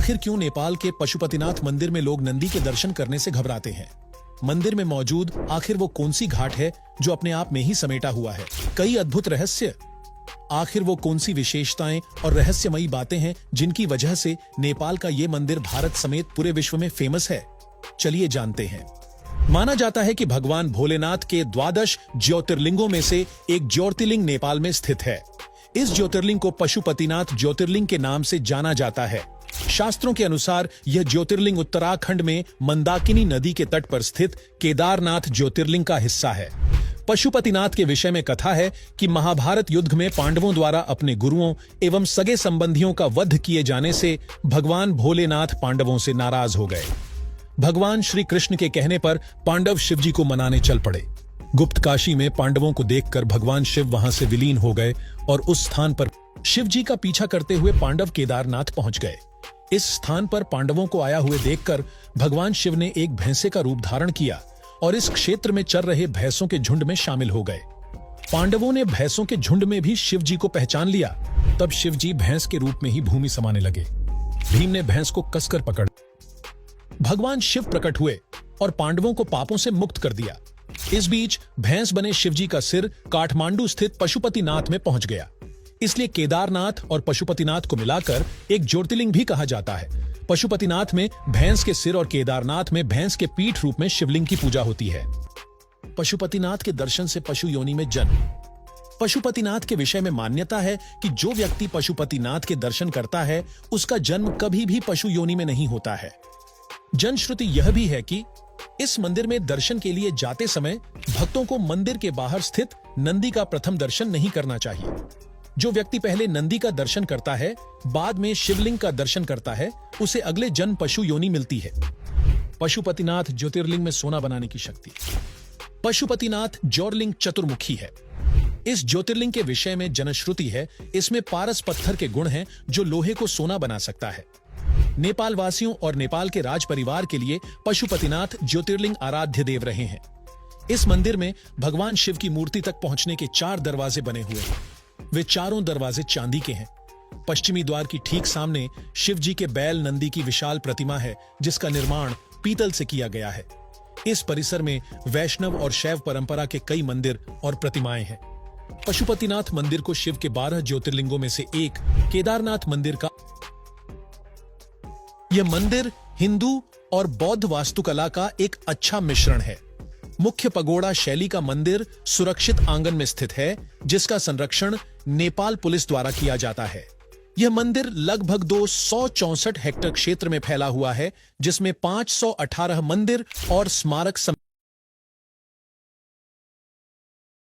आखिर क्यों नेपाल के पशुपतिनाथ मंदिर में लोग नंदी के दर्शन करने से घबराते हैं? मंदिर में मौजूद आखिर वो कौन सी घाट है जो अपने आप में ही समेटा हुआ है कई अद्भुत रहस्य? आखिर वो कौन सी विशेषताएं और रहस्यमयी बातें हैं जिनकी वजह से नेपाल का ये मंदिर भारत समेत पूरे विश्व में फेमस है? चलिए जानते हैं। माना जाता है कि भगवान भोलेनाथ के 12 ज्योतिर्लिंगों में से एक ज्योतिर्लिंग नेपाल में स्थित है। इस ज्योतिर्लिंग को पशुपतिनाथ ज्योतिर्लिंग के नाम से जाना जाता है। शास्त्रों के अनुसार यह ज्योतिर्लिंग उत्तराखंड में मंदाकिनी नदी के तट पर स्थित केदारनाथ ज्योतिर्लिंग का हिस्सा है। पशुपतिनाथ के विषय में कथा है कि महाभारत युद्ध में पांडवों द्वारा अपने गुरुओं एवं सगे संबंधियों का वध किए जाने से भगवान भोलेनाथ पांडवों से नाराज हो गए। भगवान श्री कृष्ण के कहने पर पांडव शिवजी को मनाने चल पड़े। गुप्त काशी में पांडवों को देखकर भगवान शिव वहां से विलीन हो गए और उस स्थान पर शिवजी का पीछा करते हुए पांडव केदारनाथ पहुंच गए। इस स्थान पर पांडवों को आया हुए देखकर भगवान शिव ने एक भैंसे का रूप धारण किया और इस क्षेत्र में चर रहे भैंसों के झुंड में शामिल हो गए। पांडवों ने भैंसों के झुंड में भी शिवजी को पहचान लिया। तब शिवजी भैंस के रूप में ही भूमि समाने लगे। भीम ने भैंस को कसकर पकड़ भगवान शिव प्रकट हुए और पांडवों को पापों से मुक्त कर दिया। इस बीच भैंस बने शिवजी का सिर काठमांडू स्थित पशुपतिनाथ में पहुंच गया। इसलिए केदारनाथ और पशुपतिनाथ को मिलाकर एक ज्योतिर्लिंग भी कहा जाता है। पशुपतिनाथ में भैंस के सिर और केदारनाथ में भैंस के पीठ रूप में शिवलिंग की पूजा होती है। पशुपतिनाथ के दर्शन से पशु योनि में जन्म। पशुपतिनाथ के विषय में मान्यता है कि जो व्यक्ति पशुपतिनाथ के दर्शन करता है उसका जन्म कभी भी पशु योनि में नहीं होता है। जनश्रुति यह भी है कि इस मंदिर में दर्शन के लिए जाते समय भक्तों को मंदिर के बाहर स्थित नंदी का प्रथम दर्शन नहीं करना चाहिए। जो व्यक्ति पहले नंदी का दर्शन करता है बाद में शिवलिंग का दर्शन करता है उसे अगले जन्म पशु योनि मिलती है। पशुपतिनाथ ज्योतिर्लिंग में सोना बनाने की शक्ति। पशुपतिनाथ ज्योतिर्लिंग चतुर्मुखी है। इस ज्योतिर्लिंग के विषय में जनश्रुति है इसमें पारस पत्थर के गुण हैं जो लोहे को सोना बना सकता है। नेपाल वासियों और नेपाल के राज परिवार के लिए पशुपतिनाथ ज्योतिर्लिंग आराध्य देव रहे हैं। इस मंदिर में भगवान शिव की मूर्ति तक पहुंचने के 4 दरवाजे बने हुए हैं। वे चारों दरवाजे चांदी के हैं। पश्चिमी द्वार की ठीक सामने शिव जी के बैल नंदी की विशाल प्रतिमा है जिसका निर्माण पीतल से किया गया है। इस परिसर में वैष्णव और शैव परंपरा के कई मंदिर और प्रतिमाएं हैं। पशुपतिनाथ मंदिर को शिव के 12 ज्योतिर्लिंगों में से एक केदारनाथ मंदिर का यह मंदिर हिंदू और बौद्ध वास्तुकला का एक अच्छा मिश्रण है। मुख्य पगोड़ा शैली का मंदिर सुरक्षित आंगन में स्थित है जिसका संरक्षण नेपाल पुलिस द्वारा किया जाता है। यह मंदिर लगभग 264 हेक्टेयर क्षेत्र में फैला हुआ है जिसमें 518 मंदिर और स्मारक